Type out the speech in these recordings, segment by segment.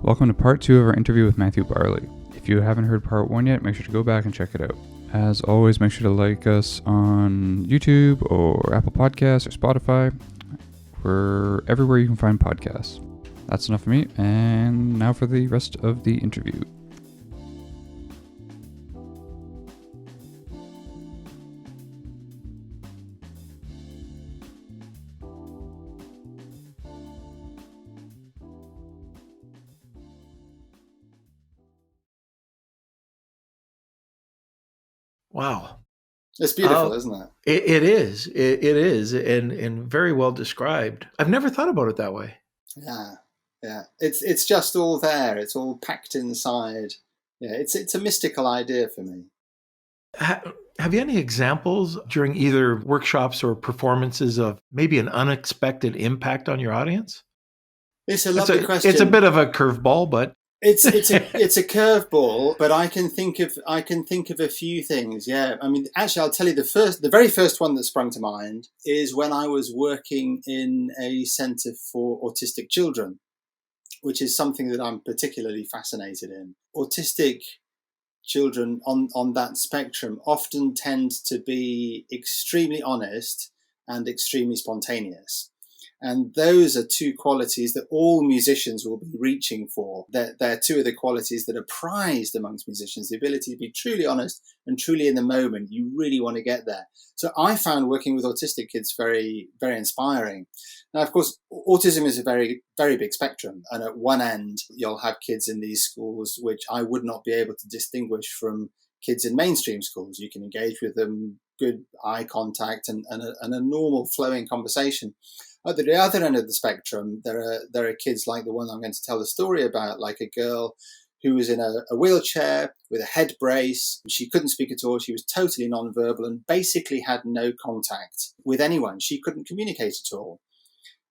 Welcome to part 2 of our interview with Matthew Barley. If you haven't heard part 1 yet, make sure to go back and check it out. As always, make sure to like us on YouTube or Apple Podcasts or Spotify. We're everywhere you can find podcasts. That's enough for me, and now for the rest of the interview. Wow. It's beautiful, isn't it? It is. It is, and very well described. I've never thought about it that way. Yeah. It's just all there. It's all packed inside. Yeah, it's a mystical idea for me. Have you any examples during either workshops or performances of maybe an unexpected impact on your audience? It's a lovely question. It's a bit of a curveball, but it's a curveball. But I can think of a few things. Yeah, I mean, actually, I'll tell you the very first one that sprung to mind is when I was working in a centre for autistic children, which is something that I'm particularly fascinated in. Autistic children on that spectrum often tend to be extremely honest and extremely spontaneous. And those are two qualities that all musicians will be reaching for. They're two of the qualities that are prized amongst musicians, the ability to be truly honest and truly in the moment. You really want to get there. So I found working with autistic kids very, very inspiring. Now, of course, autism is a very, very big spectrum. And at one end, you'll have kids in these schools which I would not be able to distinguish from kids in mainstream schools. You can engage with them, good eye contact and a normal flowing conversation. At the other end of the spectrum, there are kids like the one I'm going to tell the story about, like a girl who was in a wheelchair with a head brace. She couldn't speak at all. She was totally nonverbal and basically had no contact with anyone. She couldn't communicate at all.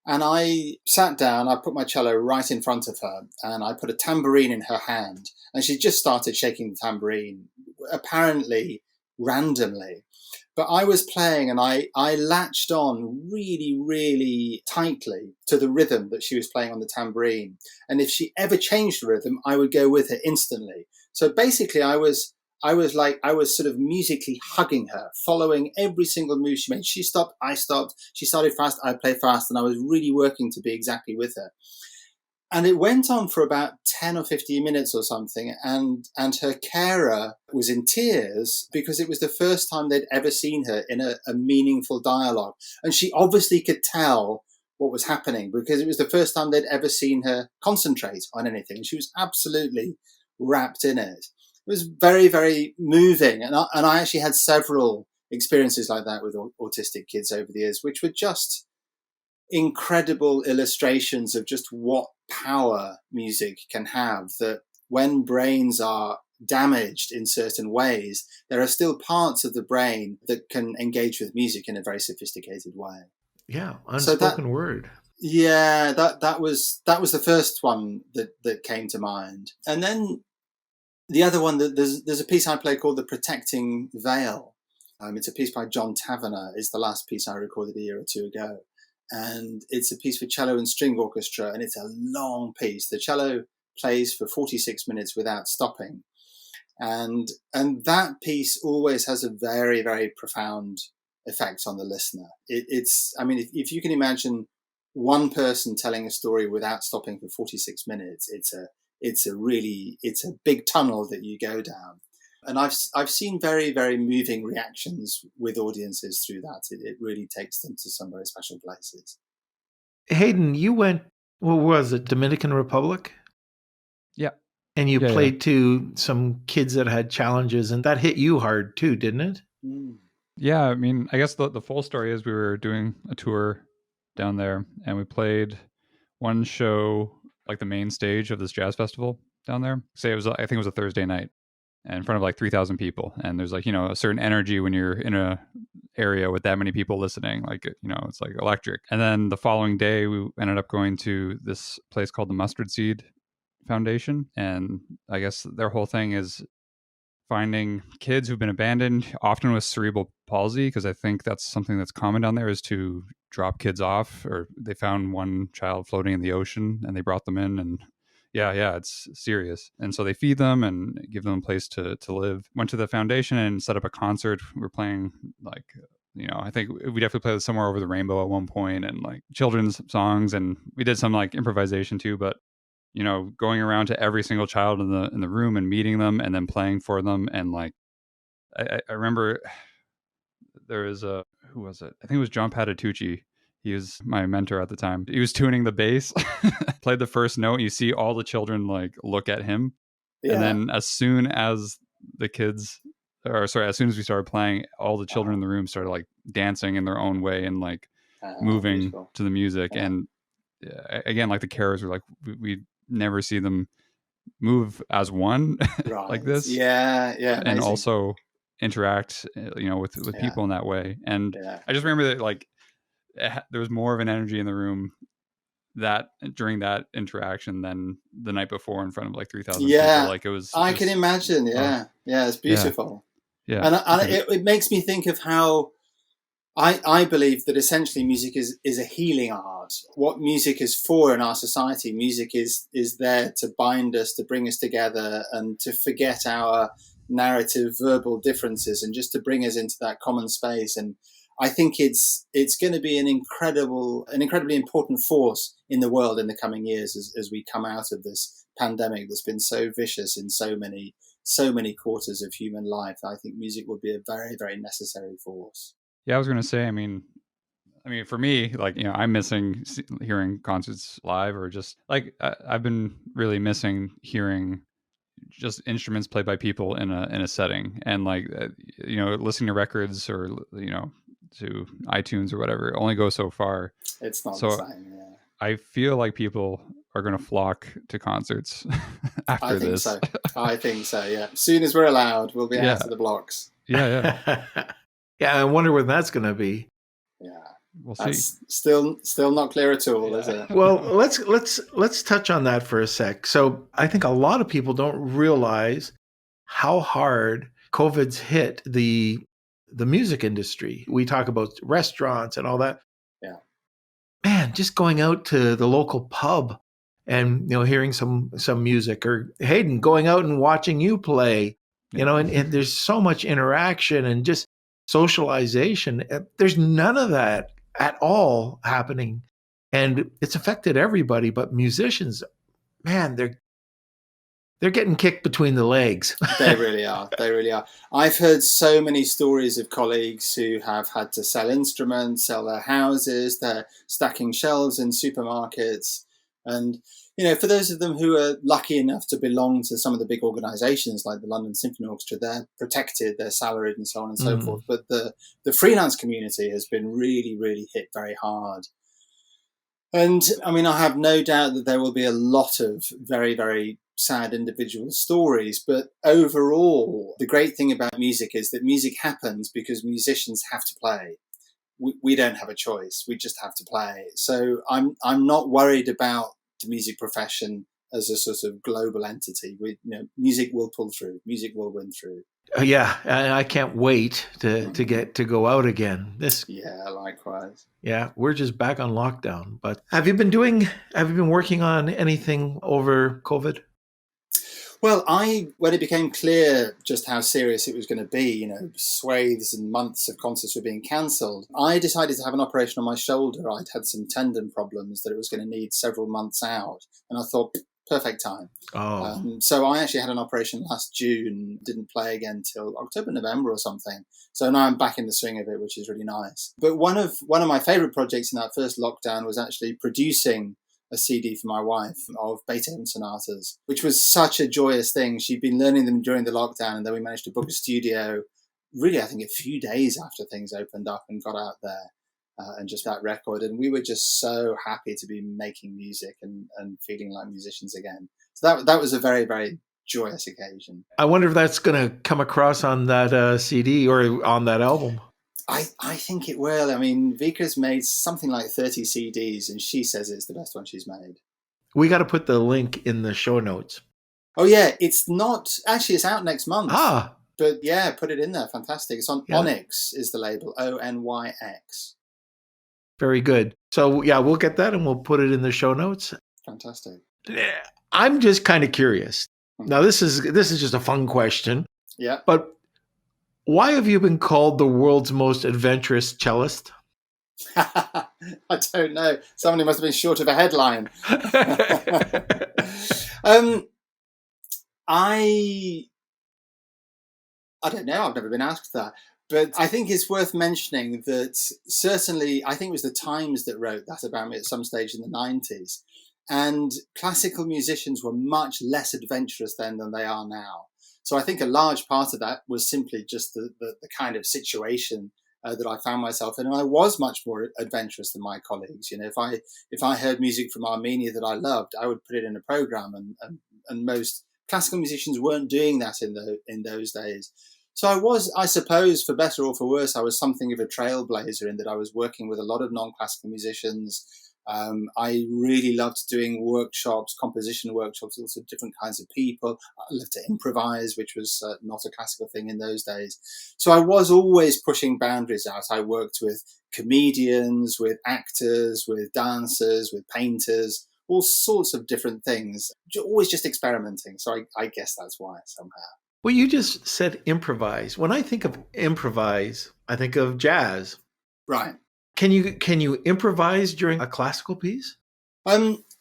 And I sat down, I put my cello right in front of her, and I put a tambourine in her hand. And she just started shaking the tambourine, apparently randomly. But I was playing and I latched on really, really tightly to the rhythm that she was playing on the tambourine. And if she ever changed the rhythm, I would go with her instantly. So basically I was sort of musically hugging her, following every single move she made. She stopped, I stopped. She started fast, I played fast, and I was really working to be exactly with her. And it went on for about 10 or 15 minutes or something. And her carer was in tears because it was the first time they'd ever seen her in a meaningful dialogue. And she obviously could tell what was happening because it was the first time they'd ever seen her concentrate on anything. She was absolutely wrapped in it. It was very, very moving. And I actually had several experiences like that with autistic kids over the years, which were just incredible illustrations of just what power music can have, that when brains are damaged in certain ways, there are still parts of the brain that can engage with music in a very sophisticated way. Yeah, unspoken word. Yeah, that was the first one that came to mind. And then the other one, there's a piece I play called The Protecting Veil. It's a piece by John Tavener. It's the last piece I recorded a year or two ago. And it's a piece for cello and string orchestra, and it's a long piece. The cello plays for 46 minutes without stopping. And that piece always has a very, very profound effect on the listener. If you can imagine one person telling a story without stopping for 46 minutes, it's a big tunnel that you go down. And I've seen very, very moving reactions with audiences through that. It really takes them to some very special places. Hayden, you went, what was it, Dominican Republic? Yeah. And you played to some kids that had challenges, and that hit you hard too, didn't it? Mm. Yeah, I mean, I guess the full story is we were doing a tour down there, and we played one show, like the main stage of this jazz festival down there. I think it was a Thursday night. And in front of like 3,000 people. And there's like, a certain energy when you're in a area with that many people listening, like, it's like electric. And then the following day, we ended up going to this place called the Mustard Seed Foundation. And I guess their whole thing is finding kids who've been abandoned, often with cerebral palsy, because I think that's something that's common down there, is to drop kids off. Or they found one child floating in the ocean and they brought them in, and Yeah, it's serious. And so they feed them and give them a place to live. Went to the foundation and set up a concert. We were playing like, I think we definitely played Somewhere Over the Rainbow at one point, and like children's songs, and we did some like improvisation too. But going around to every single child in the room and meeting them and then playing for them, and like I remember there was who was it? I think it was John Patitucci. He was my mentor at the time. He was tuning the bass, played the first note. You see all the children like look at him. Yeah. And then as soon as as soon as we started playing, all the children in the room started like dancing in their own way and like moving beautiful. to the music. Yeah. And again, like the carers were like, we never see them move as one Right. like this. Yeah. Amazing. And also interact, with people in that way. And I just remember that like there was more of an energy in the room that during that interaction than the night before in front of like 3,000 people. Like it was. I can imagine. Yeah, it's beautiful. Yeah, and it makes me think of how I believe that essentially music is a healing art. What music is for in our society, music is there to bind us, to bring us together, and to forget our narrative verbal differences, and just to bring us into that common space. And I think it's going to be an incredibly important force in the world in the coming years as we come out of this pandemic that's been so vicious in so many quarters of human life. I think music will be a very, very necessary force. Yeah, I was going to say, I mean, for me, like, I'm missing hearing concerts live, or just like I've been really missing hearing just instruments played by people in a setting, and like listening to records or to iTunes or whatever only goes so far. It's not the same. Yeah. I feel like people are going to flock to concerts after this. I think so. Yeah. As soon as we're allowed, we'll be out of the blocks. Yeah. Yeah. I wonder when that's going to be. Yeah. We'll That's see. Still not clear at all, is it? Well, let's touch on that for a sec. So I think a lot of people don't realize how hard COVID's hit the music industry. We talk about restaurants and all that. Yeah. Man, just going out to the local pub and hearing some music, or Hayden going out and watching you play, and there's so much interaction and just socialization. There's none of that at all happening, and it's affected everybody. But musicians, man, they're getting kicked between the legs. They really are. I've heard so many stories of colleagues who have had to sell instruments, sell their houses, they're stacking shelves in supermarkets. And, for those of them who are lucky enough to belong to some of the big organizations like the London Symphony Orchestra, they're protected, they're salaried and so on and so forth. But the freelance community has been really, really hit very hard. And I have no doubt that there will be a lot of very, very sad individual stories, but overall, the great thing about music is that music happens because musicians have to play. We don't have a choice. We just have to play. So I'm not worried about the music profession as a sort of global entity. Music will pull through. Music will win through. Yeah, and I can't wait to get to go out again. Yeah, likewise. Yeah, we're just back on lockdown. But have you been working on anything over COVID? Well, when it became clear just how serious it was going to be, swathes and months of concerts were being cancelled, I decided to have an operation on my shoulder. I'd had some tendon problems that it was going to need several months out. And I thought, perfect time. So I actually had an operation last June, didn't play again till October, November or something. So now I'm back in the swing of it, which is really nice. But one of my favourite projects in that first lockdown was actually producing a CD for my wife of Beethoven sonatas, which was such a joyous thing. She'd been learning them during the lockdown, and then we managed to book a studio really, I think, a few days after things opened up, and got out there and just that record. And we were just so happy to be making music and feeling like musicians again. So that was a very, very joyous occasion. I wonder if that's going to come across on that CD or on that album. I think it will. Vika's made something like 30 CDs, and she says it's the best one she's made. We got to put the link in the show notes. Oh, yeah. It's out next month. Ah. But yeah, put it in there. Fantastic. It's on Onyx is the label, ONYX. Very good. So yeah, we'll get that and we'll put it in the show notes. Fantastic. I'm just kind of curious. Now, this is just a fun question. Yeah. But why have you been called the world's most adventurous cellist? I don't know. Somebody must have been short of a headline. I don't know. I've never been asked that. But I think it's worth mentioning that certainly, I think it was the Times that wrote that about me at some stage in the 90s. And classical musicians were much less adventurous then than they are now. So I think a large part of that was simply just the kind of situation that I found myself in. And I was much more adventurous than my colleagues. You know, if I heard music from Armenia that I loved, I would put it in a program. And most classical musicians weren't doing that in those days. So I was, I suppose, for better or for worse, I was something of a trailblazer in that I was working with a lot of non-classical musicians. I really loved doing workshops, composition workshops, lots of different kinds of people. I loved to improvise, which was not a classical thing in those days. So I was always pushing boundaries out. I worked with comedians, with actors, with dancers, with painters, all sorts of different things, always just experimenting. So I guess that's why somehow. Well, you just said improvise. When I think of improvise, I think of jazz. Right. Can you improvise during a classical piece?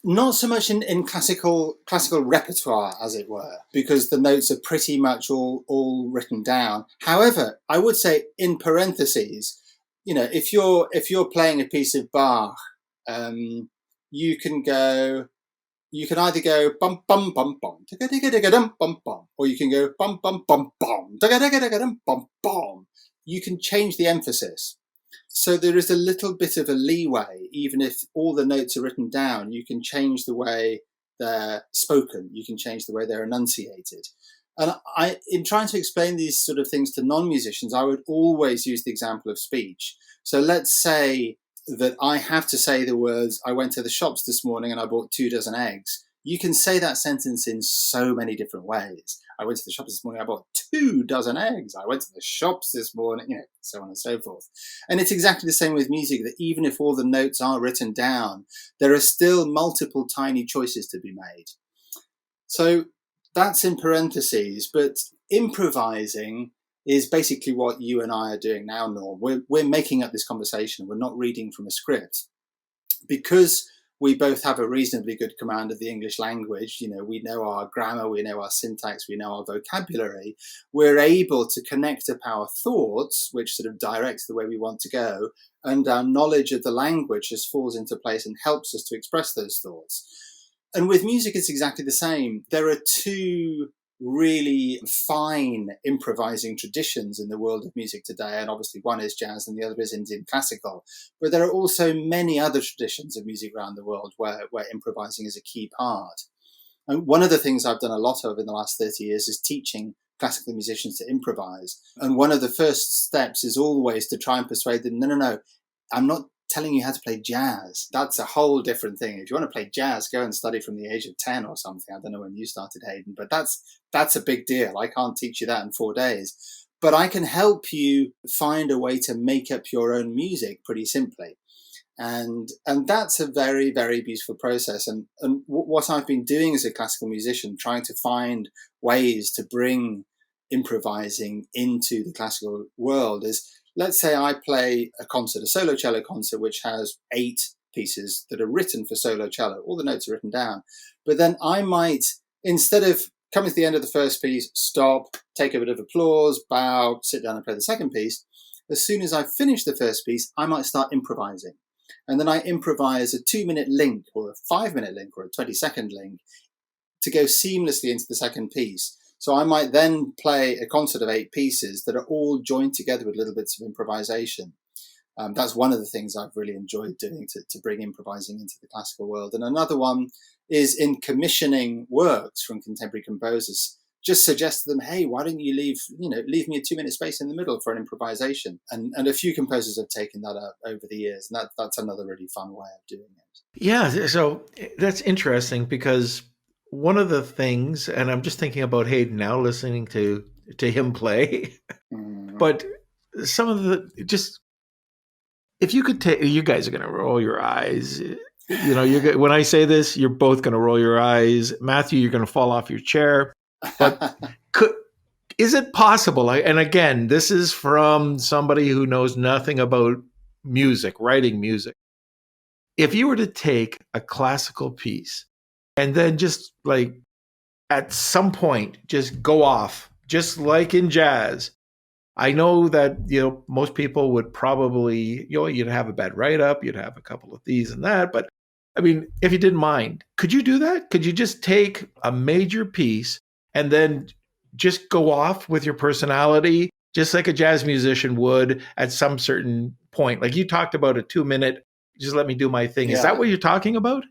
Not so much in classical repertoire, as it were, because the notes are pretty much all written down. However, I would say in parentheses, you know, if you're playing a piece of Bach, you can either go bum bum bum bum dum bum bum, or you can go bum bum bum bum dum bum bum. You can change the emphasis. So there is a little bit of a leeway, even if all the notes are written down, you can change the way they're spoken, you can change the way they're enunciated. And in trying to explain these sort of things to non-musicians, I would always use the example of speech. So let's say that I have to say the words, I went to the shops this morning and I bought 2 dozen eggs. You can say that sentence in so many different ways. I went to the shops this morning, I bought 2 dozen eggs. I went to the shops this morning, you know, so on and so forth. And it's exactly the same with music, that even if all the notes are written down, there are still multiple tiny choices to be made. So that's in parentheses, but improvising is basically what you and I are doing now, Norm. We're making up this conversation. We're not reading from a script. Because we both have a reasonably good command of the English language, you know, we know our grammar, we know our syntax, we know our vocabulary, we're able to connect up our thoughts, which sort of directs the way we want to go, and our knowledge of the language just falls into place and helps us to express those thoughts. And with music, it's exactly the same. There are 2 really fine improvising traditions in the world of music today, and obviously one is jazz and the other is Indian classical, but there are also many other traditions of music around the world where improvising is a key part. And one of the things I've done a lot of in the last 30 years is teaching classical musicians to improvise, and one of the first steps is always to try and persuade them, no, I'm not telling you how to play jazz. That's a whole different thing. If you want to play jazz, go and study from the age of 10 or something. I don't know when you started, Hayden, but that's a big deal. I can't teach you that in 4 days. But I can help you find a way to make up your own music pretty simply. And that's a very, very beautiful process. And what I've been doing as a classical musician, trying to find ways to bring improvising into the classical world is, let's say I play a concert, a solo cello concert, which has 8 pieces that are written for solo cello. All the notes are written down. But then I might, instead of coming to the end of the first piece, stop, take a bit of applause, bow, sit down and play the second piece, as soon as I finish the first piece, I might start improvising. And then I improvise a 2-minute link or a 5-minute link or a 20-second link to go seamlessly into the second piece. So I might then play a concert of 8 pieces that are all joined together with little bits of improvisation. That's one of the things I've really enjoyed doing to bring improvising into the classical world. And another one is in commissioning works from contemporary composers. Just suggest to them, hey, why don't you leave me a 2-minute space in the middle for an improvisation? And a few composers have taken that up over the years. And that's another really fun way of doing it. Yeah, so that's interesting because one of the things, and I'm just thinking about Hayden now, listening to him play, but some of the, just, if you could take, you guys are going to roll your eyes. When I say this, you're both going to roll your eyes. Matthew, you're going to fall off your chair. But is it possible? And again, this is from somebody who knows nothing about music, writing music. If you were to take a classical piece and then just like at some point, just go off, just like in jazz. I know that, most people would probably, you'd have a bad write-up, you'd have a couple of these and that. But I mean, if you didn't mind, could you do that? Could you just take a major piece and then just go off with your personality, just like a jazz musician would at some certain point? Like you talked about a 2-minute, just let me do my thing. Yeah. Is that what you're talking about?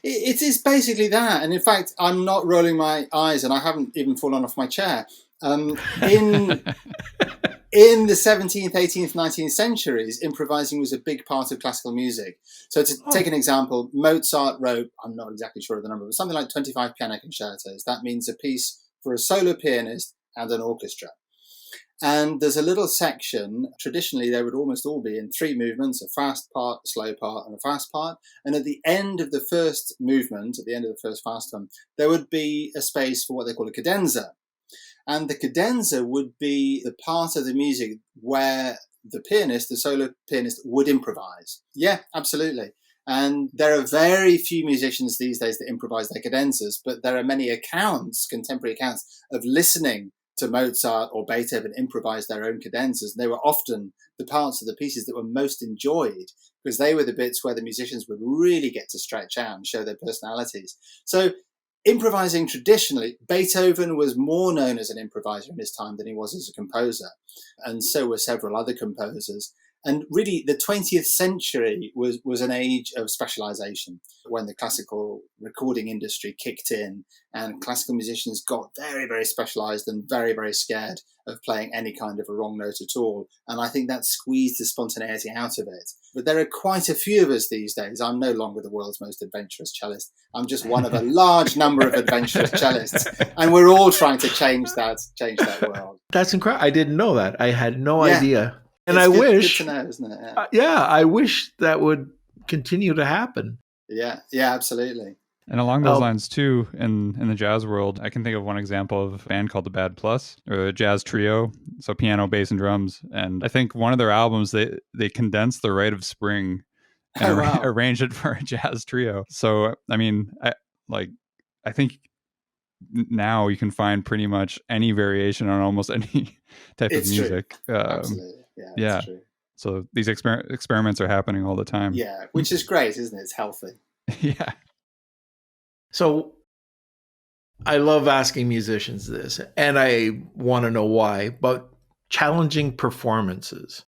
It is basically that. And in fact, I'm not rolling my eyes and I haven't even fallen off my chair. In the 17th, 18th, 19th centuries, improvising was a big part of classical music. So to take an example, Mozart wrote, I'm not exactly sure of the number, but something like 25 piano concertos. That means a piece for a solo pianist and an orchestra. And there's a little section, traditionally they would almost all be in 3 movements, a fast part, a slow part, and a fast part. And at the end of the first movement, at the end of the first fast one, there would be a space for what they call a cadenza. And the cadenza would be the part of the music where the pianist, the solo pianist, would improvise. Yeah, absolutely. And there are very few musicians these days that improvise their cadenzas, but there are many accounts, contemporary accounts, of listening to Mozart or Beethoven improvise their own cadenzas. And they were often the parts of the pieces that were most enjoyed because they were the bits where the musicians would really get to stretch out and show their personalities. So improvising traditionally, Beethoven was more known as an improviser in his time than he was as a composer. And so were several other composers. And really, the 20th century was an age of specialization when the classical recording industry kicked in and classical musicians got very, very specialized and very, very scared of playing any kind of a wrong note at all. And I think that squeezed the spontaneity out of it. But there are quite a few of us these days. I'm no longer the world's most adventurous cellist. I'm just one of a large number of adventurous cellists. And we're all trying to change that world. That's incredible. I didn't know that. I had no idea. And it's I good, wish, good to know, isn't it? I wish that would continue to happen. Yeah, absolutely. And along those lines too, in the jazz world, I can think of one example of a band called the Bad Plus, or a jazz trio, so piano, bass, and drums. And I think one of their albums, they condensed the Rite of Spring and arranged it for a jazz trio. So I mean, I think now you can find pretty much any variation on almost any type of music. Absolutely. Yeah, that's true. So these experiments are happening all the time. Yeah, which is great, isn't it? It's healthy. Yeah. So I love asking musicians this, and I want to know why, but challenging performances.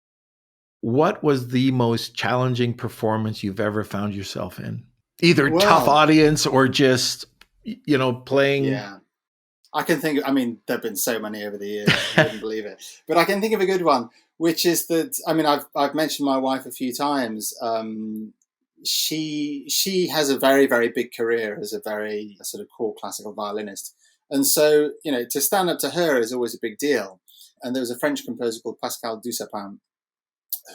What was the most challenging performance you've ever found yourself in? Either tough audience or just, playing. Yeah. I can think, there have been so many over the years, you wouldn't believe it. But I can think of a good one, which is that, I've mentioned my wife a few times. She has a very, very big career as a very sort of core classical violinist. And so, to stand up to her is always a big deal. And there was a French composer called Pascal Dussapin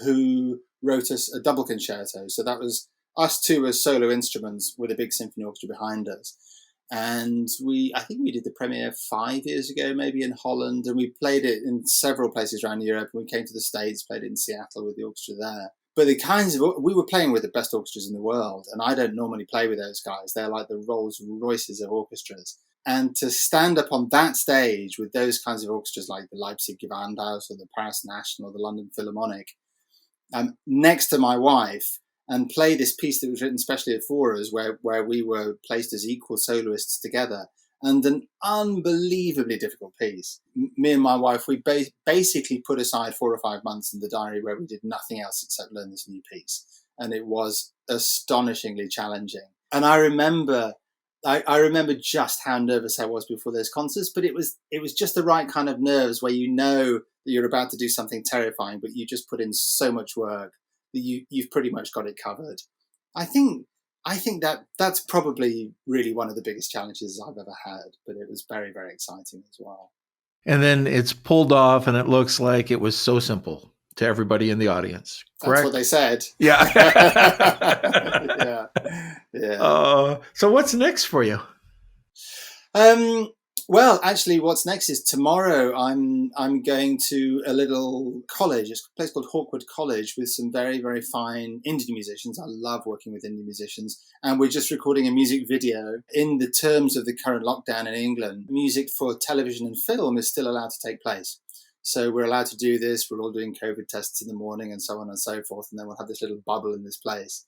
who wrote us a double concerto. So that was us two as solo instruments with a big symphony orchestra behind us. And I think we did the premiere 5 years ago, maybe in Holland, and we played it in several places around Europe. And we came to the States, played it in Seattle with the orchestra there. But we were playing with the best orchestras in the world, and I don't normally play with those guys. They're like the Rolls Royces of orchestras. And to stand up on that stage with those kinds of orchestras like the Leipzig Gewandhaus or the Paris National or the London Philharmonic, next to my wife, and play this piece that was written specially for us, where we were placed as equal soloists together, and an unbelievably difficult piece. Me and my wife, we basically put aside 4 or 5 months in the diary where we did nothing else except learn this new piece, and it was astonishingly challenging. And I remember just how nervous I was before those concerts, but it was just the right kind of nerves where that you're about to do something terrifying, but you just put in so much work that you've pretty much got it covered. I think that's probably really one of the biggest challenges I've ever had, but it was very, very exciting as well. And then it's pulled off and it looks like it was so simple. to everybody in the audience. That's Correct? what they said. Yeah. Yeah. So what's next for you? Well, actually, what's next is tomorrow. I'm going to a little college. It's a place called Hawkwood College with some very, very fine Indian musicians. I love working with Indian musicians, and we're just recording a music video. In the terms of the current lockdown in England, music for television and film is still allowed to take place. So we're allowed to do this. We're all doing COVID tests in the morning and so on and so forth, and then we'll have this little bubble in this place.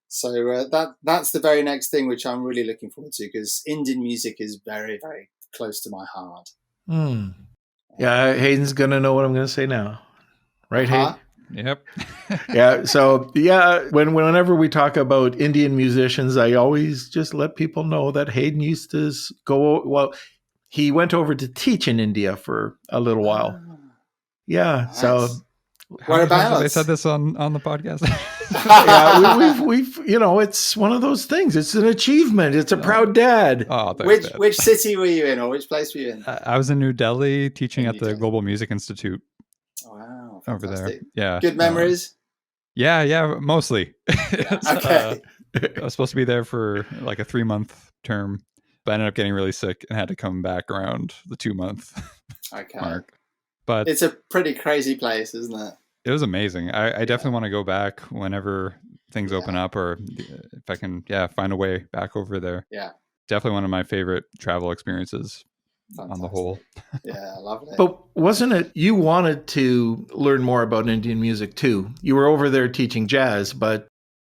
So that's the very next thing, which I'm really looking forward to, because Indian music is very, very close to my heart. Yeah, Hayden's going to know what I'm going to say now. Right, Hayden? Yep. Yeah. So, whenever we talk about Indian musicians, I always just let people know that Hayden used to he went over to teach in India for a little while. Yeah. Nice. So, Whereabouts? They said this on the podcast. yeah, we've it's one of those things. It's an achievement. It's a proud dad. Oh, thanks, Dad. Which city were you in, or which place were you in? I was in New Delhi teaching at the Delhi. Global Music Institute. Wow, over fantastic. there. Yeah. Good memories? Yeah, mostly. Okay. I was supposed to be there for like a 3-month term, but I ended up getting really sick and had to come back around the 2-month mark. But it's a pretty crazy place, isn't it? It was amazing. I definitely want to go back whenever things open up, or if I can, find a way back over there. Yeah. Definitely one of my favorite travel experiences. Fantastic. On the whole. Yeah, lovely. But wasn't it, you wanted to learn more about Indian music too? You were over there teaching jazz, but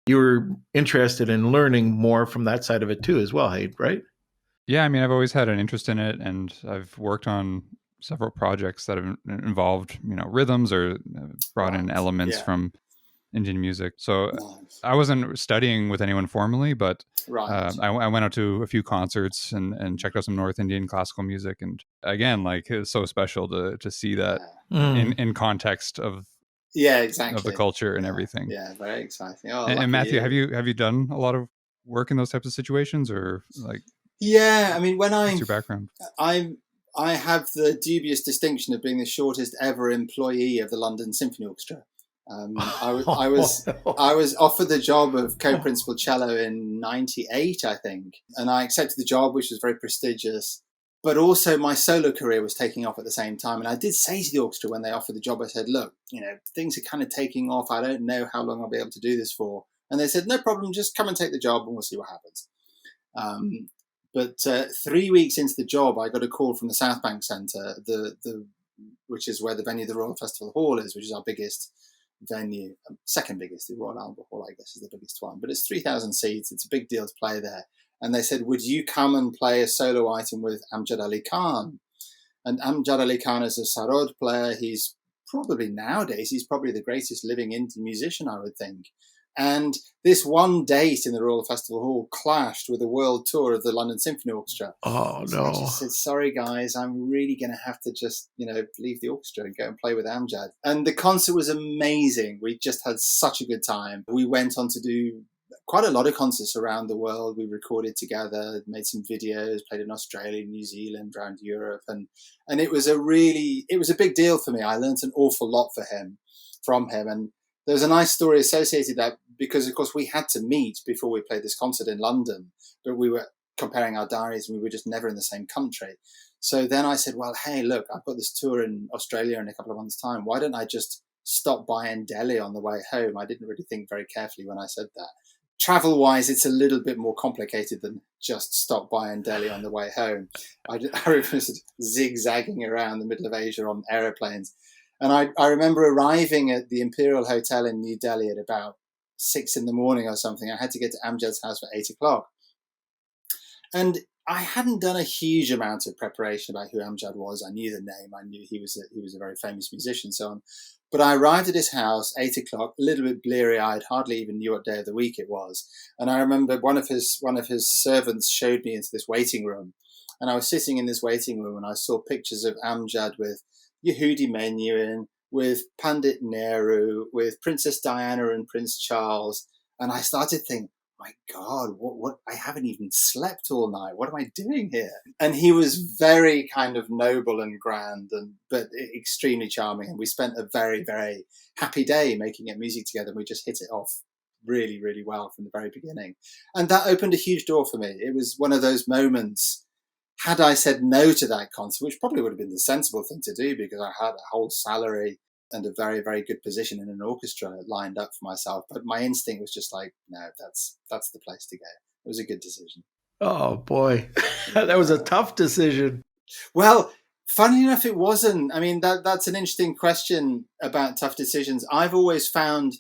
you were interested in learning more from that side of it too as well, Hayden, right? Yeah, I mean, I've always had an interest in it, and I've worked on several projects that have involved, rhythms or brought in elements from Indian music. So I wasn't studying with anyone formally, but I went out to a few concerts and checked out some North Indian classical music. And again, like, it was so special to see that in context of exactly of the culture and everything. Yeah, very exciting. Oh, and Matthew, have you done a lot of work in those types of situations, or like? Yeah, I mean, what's your background? I have the dubious distinction of being the shortest ever employee of the London Symphony Orchestra. I was offered the job of co-principal cello in '98, I think, and I accepted the job, which was very prestigious. But also my solo career was taking off at the same time, and I did say to the orchestra when they offered the job, I said, "Look, things are kind of taking off. I don't know how long I'll be able to do this for." And they said, "No problem, just come and take the job, and we'll see what happens." But 3 weeks into the job, I got a call from the South Bank Centre, which is where the venue of the Royal Festival Hall is, which is our biggest venue, second biggest. The Royal Albert Hall, I guess, is the biggest one, but it's 3,000 seats. It's a big deal to play there. And they said, "Would you come and play a solo item with Amjad Ali Khan?" And Amjad Ali Khan is a sarod player. He's probably the greatest living Indian musician, I would think. And this one date in the Royal Festival Hall clashed with a world tour of the London Symphony Orchestra. Oh, so no. I just said, "Sorry, guys, I'm really going to have to just, leave the orchestra and go and play with Amjad." And the concert was amazing. We just had such a good time. We went on to do quite a lot of concerts around the world. We recorded together, made some videos, played in Australia, New Zealand, around Europe. And it was a big deal for me. I learned an awful lot from him. And there's a nice story associated with that, because, of course, we had to meet before we played this concert in London, but we were comparing our diaries and we were just never in the same country. So then I said, "Well, hey, look, I've got this tour in Australia in a couple of months' time. Why don't I just stop by in Delhi on the way home?" I didn't really think very carefully when I said that. Travel-wise, it's a little bit more complicated than just stop by in Delhi on the way home. I was zigzagging around the middle of Asia on aeroplanes. And I remember arriving at the Imperial Hotel in New Delhi at about 6 a.m. or something. I had to get to Amjad's house for 8 o'clock. And I hadn't done a huge amount of preparation about who Amjad was. I knew the name. I knew he was a very famous musician and so on. But I arrived at his house, 8 o'clock, a little bit bleary-eyed, hardly even knew what day of the week it was. And I remember one of his servants showed me into this waiting room. And I was sitting in this waiting room and I saw pictures of Amjad with Yehudi Menuhin, with Pandit Nehru, with Princess Diana and Prince Charles. And I started thinking, my God, what, I haven't even slept all night. What am I doing here? And he was very kind of noble and grand, but extremely charming. And we spent a very, very happy day making music together. And we just hit it off really, really well from the very beginning. And that opened a huge door for me. It was one of those moments. Had I said no to that concert, which probably would have been the sensible thing to do because I had a whole salary and a very, very good position in an orchestra lined up for myself. But my instinct was just like, no, that's the place to go. It was a good decision. Oh, boy. That was a tough decision. Well, funnily enough, it wasn't. I mean, that's an interesting question about tough decisions. I've always found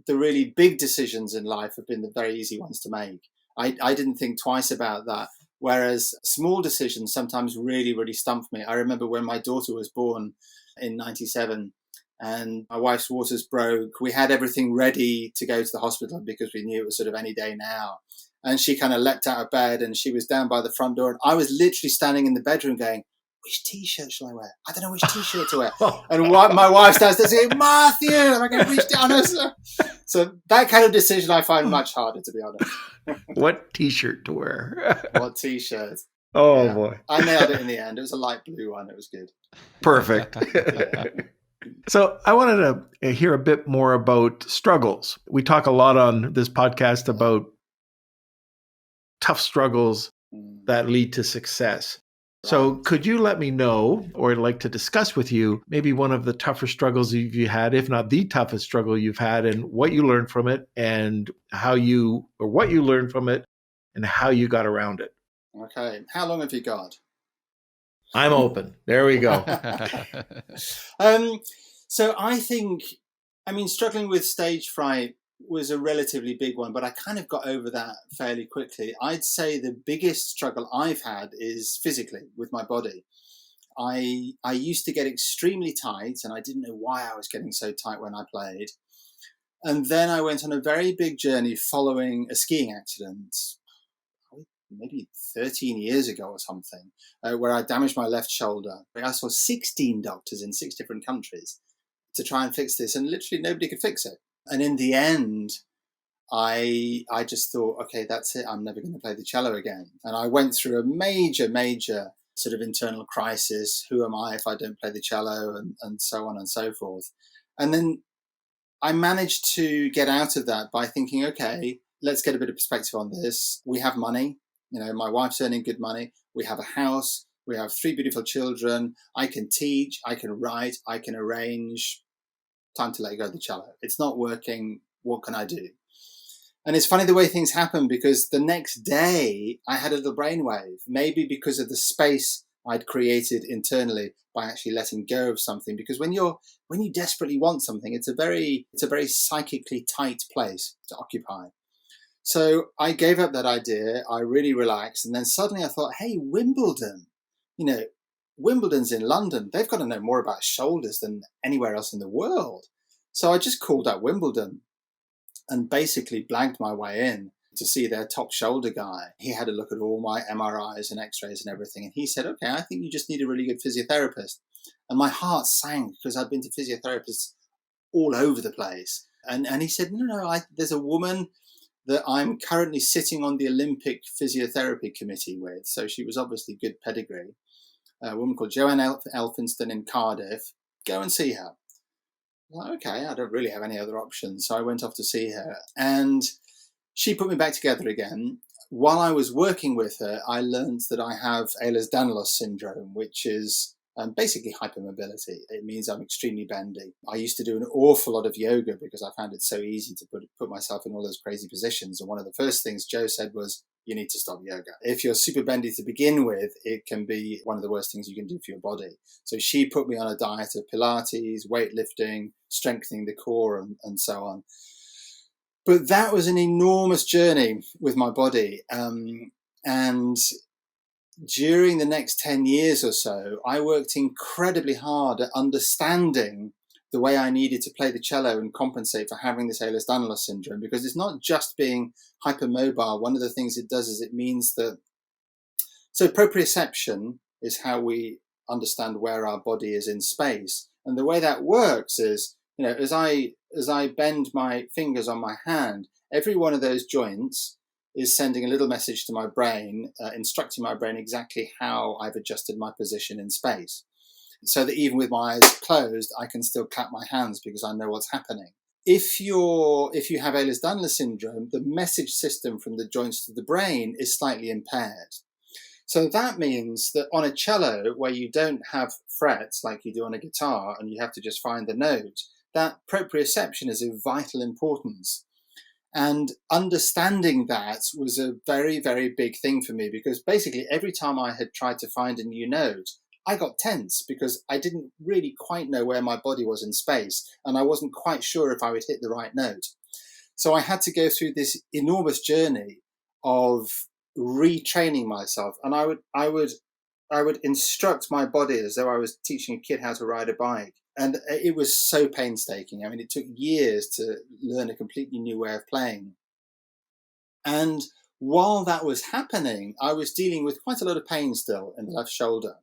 the really big decisions in life have been the very easy ones to make. I didn't think twice about that. Whereas small decisions sometimes really, really stumped me. I remember when my daughter was born in 97, and my wife's waters broke. We had everything ready to go to the hospital because we knew it was sort of any day now. And she kind of leapt out of bed and she was down by the front door. And I was literally standing in the bedroom going, which T-shirt shall I wear? I don't know which T-shirt to wear. And my wife's downstairs saying, Matthew, and I go, which honest. So that kind of decision I find much harder, to be honest. What T-shirt to wear? What T-shirt? Oh, yeah. Boy. I nailed it in the end. It was a light blue one. It was good. Perfect. Yeah. So I wanted to hear a bit more about struggles. We talk a lot on this podcast about tough struggles that lead to success. So could you let me know, or I'd like to discuss with you, maybe one of the tougher struggles you had, if not the toughest struggle you've had, and what you learned from it, and what you learned from it, and how you got around it? Okay. How long have you got? I'm open. There we go. So I think, struggling with stage fright was a relatively big one, but I kind of got over that fairly quickly. I'd say the biggest struggle I've had is physically with my body. I used to get extremely tight, and I didn't know why I was getting so tight when I played. And then I went on a very big journey following a skiing accident, maybe 13 years ago or something, where I damaged my left shoulder. I saw 16 doctors in 6 different countries to try and fix this, and literally nobody could fix it. And in the end, I just thought, okay, that's it. I'm never going to play the cello again. And I went through a major, major sort of internal crisis. Who am I if I don't play the cello, and so on and so forth. And then I managed to get out of that by thinking, okay, let's get a bit of perspective on this. We have money. My wife's earning good money. We have a house. We have 3 beautiful children. I can teach. I can write. I can arrange. Time to let go of the cello. It's not working. What can I do? And it's funny the way things happen, because the next day I had a little brainwave, maybe because of the space I'd created internally by actually letting go of something. Because when you desperately want something, it's a very psychically tight place to occupy. So I gave up that idea. I really relaxed. And then suddenly I thought, hey, Wimbledon, Wimbledon's in London. They've got to know more about shoulders than anywhere else in the world. So I just called up Wimbledon and basically blanked my way in to see their top shoulder guy. He had a look at all my MRIs and x-rays and everything. And he said, okay, I think you just need a really good physiotherapist. And my heart sank, because I've been to physiotherapists all over the place. And he said, no, there's a woman that I'm currently sitting on the Olympic physiotherapy committee with. So she was obviously good pedigree. A woman called Joanne Elphinston in Cardiff. Go and see her. Well, okay, I don't really have any other options. So I went off to see her, and she put me back together again. While I was working with her, I learned that I have Ehlers-Danlos syndrome, which is basically hypermobility. It means I'm extremely bendy. I used to do an awful lot of yoga because I found it so easy to put myself in all those crazy positions. And one of the first things Joe said was, you need to stop yoga. If you're super bendy to begin with, it can be one of the worst things you can do for your body. So she put me on a diet of Pilates, weightlifting, strengthening the core, and so on. But that was an enormous journey with my body. And during the next 10 years or so, I worked incredibly hard at understanding the way I needed to play the cello and compensate for having this Ehlers-Danlos syndrome, because it's not just being hypermobile. One of the things it does is it means that, so proprioception is how we understand where our body is in space. And the way that works is, as I bend my fingers on my hand, every one of those joints is sending a little message to my brain, instructing my brain exactly how I've adjusted my position in space. So that even with my eyes closed, I can still clap my hands because I know what's happening. If you have Ehlers-Danlos syndrome, the message system from the joints to the brain is slightly impaired. So that means that on a cello, where you don't have frets like you do on a guitar and you have to just find the note, that proprioception is of vital importance. And understanding that was a very, very big thing for me, because basically every time I had tried to find a new note, I got tense because I didn't really quite know where my body was in space, and I wasn't quite sure if I would hit the right note. So I had to go through this enormous journey of retraining myself, and I would instruct my body as though I was teaching a kid how to ride a bike. And it was so painstaking. I mean, it took years to learn a completely new way of playing. And while that was happening, I was dealing with quite a lot of pain still in the left shoulder.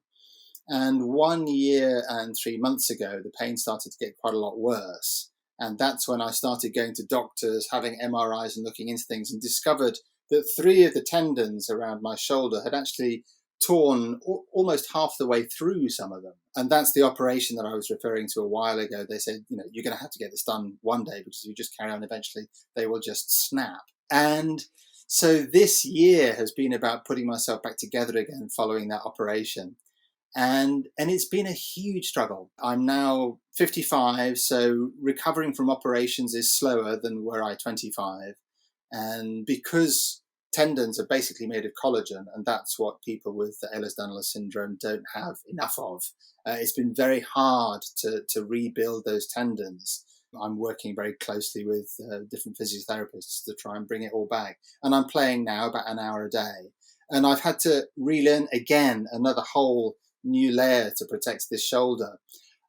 And 1 year and 3 months ago, the pain started to get quite a lot worse. And that's when I started going to doctors, having MRIs and looking into things, and discovered that 3 of the tendons around my shoulder had actually torn almost half the way through some of them. And that's the operation that I was referring to a while ago. They said, you're going to have to get this done one day, because if you just carry on, eventually they will just snap. And so this year has been about putting myself back together again following that operation. And it's been a huge struggle. I'm now 55, so recovering from operations is slower than were I 25. And because tendons are basically made of collagen, and that's what people with Ehlers-Danlos syndrome don't have enough of, it's been very hard to rebuild those tendons. I'm working very closely with different physiotherapists to try and bring it all back. And I'm playing now about an hour a day. And I've had to relearn again another whole new layer to protect this shoulder.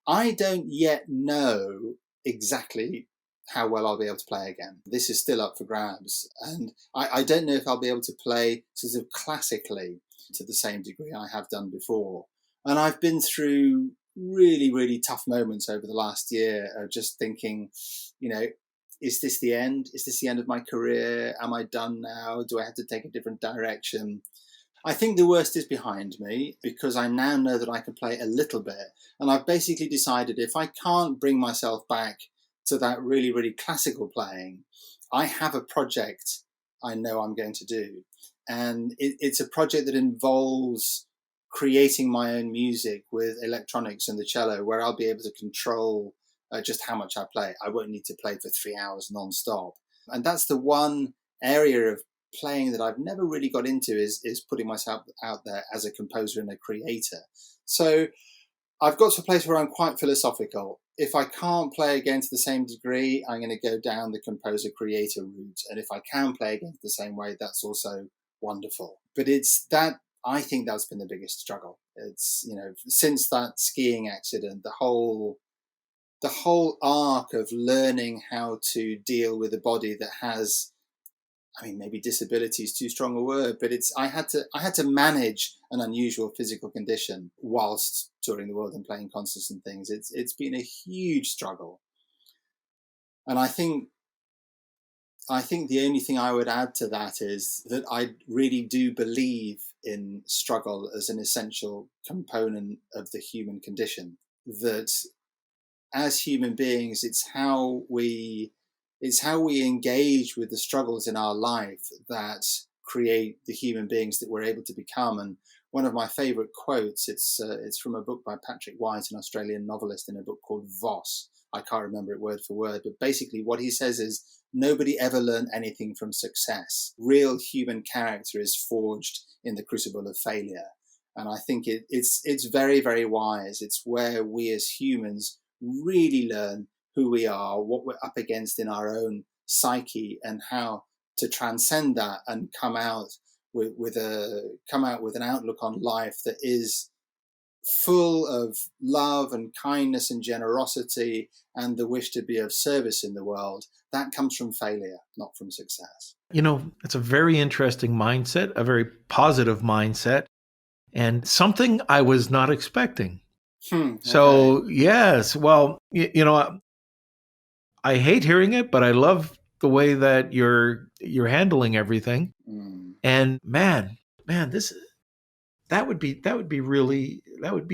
I don't yet know exactly how well I'll be able to play again. This is still up for grabs. And I don't know if I'll be able to play sort of classically to the same degree I have done before. And I've been through really, really tough moments over the last year of just thinking, is this the end? Is this the end of my career? Am I done now? Do I have to take a different direction? I think the worst is behind me, because I now know that I can play a little bit. And I've basically decided if I can't bring myself back to that really, really classical playing, I have a project I know I'm going to do. And it's a project that involves creating my own music with electronics and the cello, where I'll be able to control just how much I play. I won't need to play for 3 hours non-stop. And that's the one area of playing that I've never really got into, is putting myself out there as a composer and a creator. So I've got to a place where I'm quite philosophical. If I can't play again to the same degree, I'm going to go down the composer-creator route. And if I can play again the same way, that's also wonderful. But I think that's been the biggest struggle. It's, since that skiing accident, the whole arc of learning how to deal with a body that has, maybe disability is too strong a word, but I had to manage an unusual physical condition whilst touring the world and playing concerts and things. It's been a huge struggle. And I think the only thing I would add to that is that I really do believe in struggle as an essential component of the human condition. That as human beings, it's how we engage with the struggles in our life that create the human beings that we're able to become. And one of my favourite quotes, it's from a book by Patrick White, an Australian novelist, in a book called Voss. I can't remember it word for word, but basically what he says is, nobody ever learned anything from success. Real human character is forged in the crucible of failure. And I think it's very, very wise. It's where we as humans really learn who we are, what we're up against in our own psyche, and how to transcend that and come out with an outlook on life that is full of love and kindness and generosity and the wish to be of service in the world. That comes from failure, not from success. It's a very interesting mindset, a very positive mindset, and something I was not expecting. Okay. So, yes, well, I hate hearing it, but I love the way that you're handling everything. Mm. And man, that would be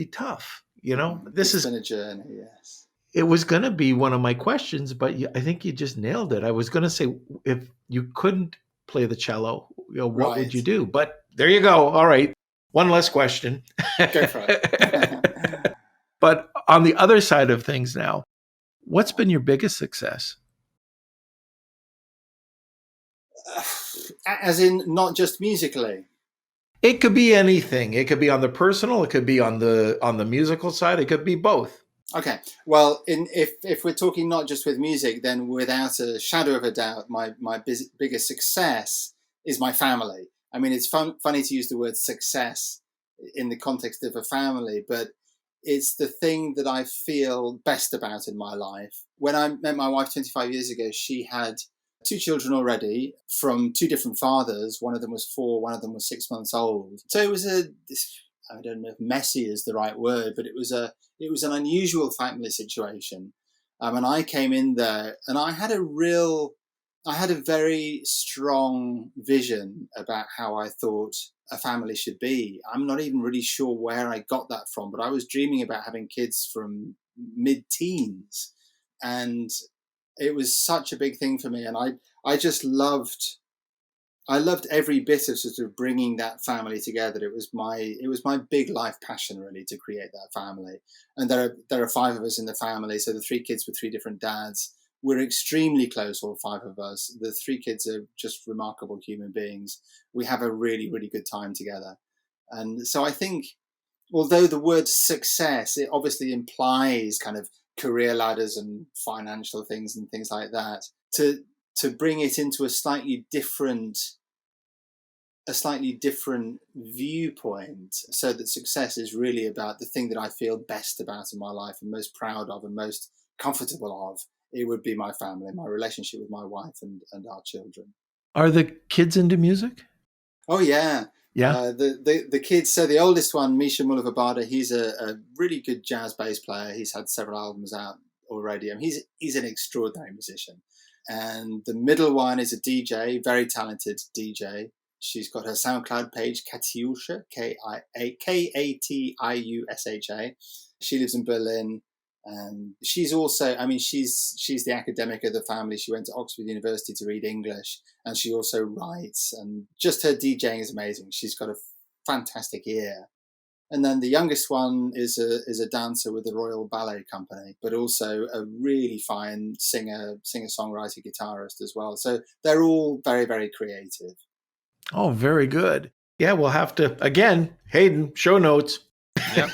tough. It's been a journey, yes. It was going to be one of my questions, but I think you just nailed it. I was going to say, if you couldn't play the cello, what would you do? But there you go. All right. One less question. Go for it. But on the other side of things now, what's been your biggest success? As in not just musically? It could be anything. It could be on the personal. It could be on the musical side. It could be both. Okay. Well, if we're talking not just with music, then without a shadow of a doubt, my biggest success is my family. I mean, it's funny to use the word success in the context of a family, but it's the thing that I feel best about in my life. When I met my wife 25 years ago, she had 2 children already from 2 different fathers. One of them was 4, one of them was 6 months old. So it was I don't know if messy is the right word, but it was an unusual family situation. And I came in there and I had a very strong vision about how I thought a family should be. I'm not even really sure where I got that from, but I was dreaming about having kids from mid-teens. And it was such a big thing for me. And I just loved every bit of sort of bringing that family together. It was my big life passion, really, to create that family. And there are 5 of us in the family. So the 3 kids with 3 different dads. We're extremely close, all 5 of us. The 3 kids are just remarkable human beings. We have a really, really good time together. And so I think, although the word success, it obviously implies kind of career ladders and financial things and things like that, to bring it into a slightly different viewpoint, so that success is really about the thing that I feel best about in my life and most proud of and most comfortable of. It would be my family, my relationship with my wife and our children. Are the kids into music? Oh, yeah. Yeah. The kids, so the oldest one, Misha Mulavabada, he's a really good jazz bass player. He's had several albums out already. I mean, he's an extraordinary musician. And the middle one is a DJ, very talented DJ. She's got her SoundCloud page, Katiusha, Katiusha. She lives in Berlin. And she's also, I mean, she's the academic of the family. She went to Oxford University to read English, and she also writes. And just her DJing is amazing. She's got a fantastic ear. And then the youngest one is a dancer with the Royal Ballet Company, but also a really fine singer, songwriter, guitarist as well. So they're all very, very creative. Oh, very good. Yeah, we'll have to, again, Hayden, show notes. Yep.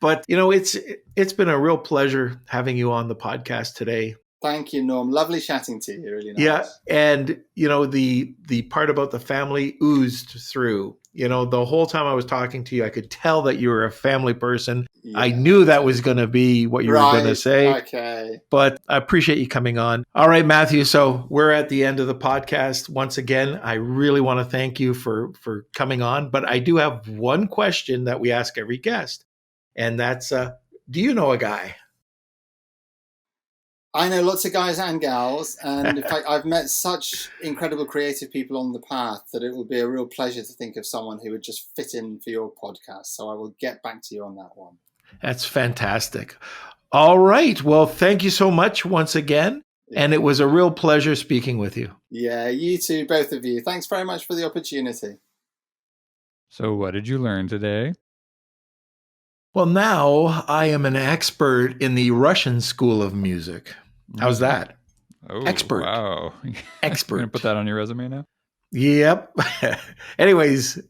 But, it's been a real pleasure having you on the podcast today. Thank you, Norm. Lovely chatting to you. Really nice. Yeah. And, the part about the family oozed through. The whole time I was talking to you, I could tell that you were a family person. Yeah. I knew that was going to be what you were going to say. Okay. But I appreciate you coming on. All right, Matthew. So we're at the end of the podcast. Once again, I really want to thank you for coming on. But I do have one question that we ask every guest. And that's, do you know a guy? I know lots of guys and gals, and in fact, I've met such incredible creative people on the path that it will be a real pleasure to think of someone who would just fit in for your podcast. So I will get back to you on that one. That's fantastic. All right. Well, thank you so much once again. Yeah. And it was a real pleasure speaking with you. Yeah, you too, both of you. Thanks very much for the opportunity. So what did you learn today? Well, now I am an expert in the Russian School of Music. How's that? Oh, expert. Wow. Expert. You're going to put that on your resume now? Yep. Anyways,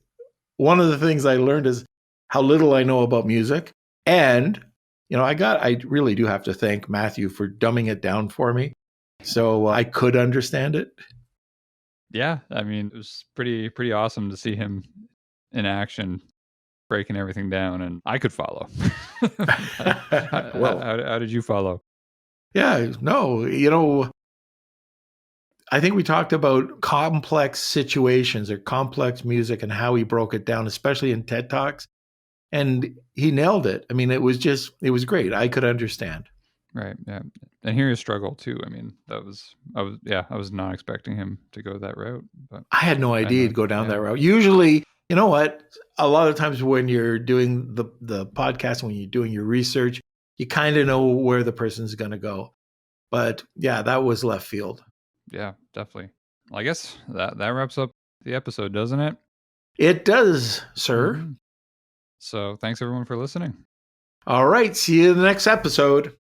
one of the things I learned is how little I know about music. And, I really do have to thank Matthew for dumbing it down for me so I could understand it. Yeah. I mean, it was pretty awesome to see him in action, breaking everything down, and I could follow. Well, how did you follow? Yeah, no, I think we talked about complex situations or complex music and how he broke it down, especially in TED Talks. And he nailed it. I mean, it was great. I could understand. Right. Yeah. And hear his struggle too. I mean, I was not expecting him to go that route, but I had no idea he'd go down yeah. that route. Usually, you know what? A lot of times when you're doing the podcast, when you're doing your research, you kind of know where the person's going to go. But yeah, that was left field. Yeah, definitely. Well, I guess that wraps up the episode, doesn't it? It does, sir. Mm-hmm. So thanks everyone for listening. All right. See you in the next episode.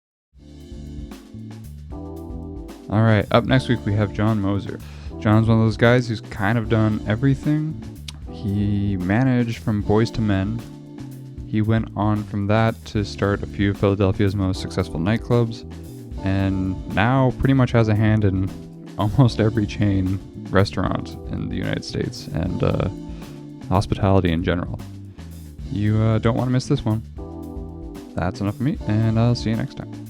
All right. Up next week, we have John Moser. John's one of those guys who's kind of done everything. He managed from Boys to Men. He went on from that to start a few of Philadelphia's most successful nightclubs, and now pretty much has a hand in almost every chain restaurant in the United States and hospitality in general. You don't want to miss this one. That's enough for me, and I'll see you next time.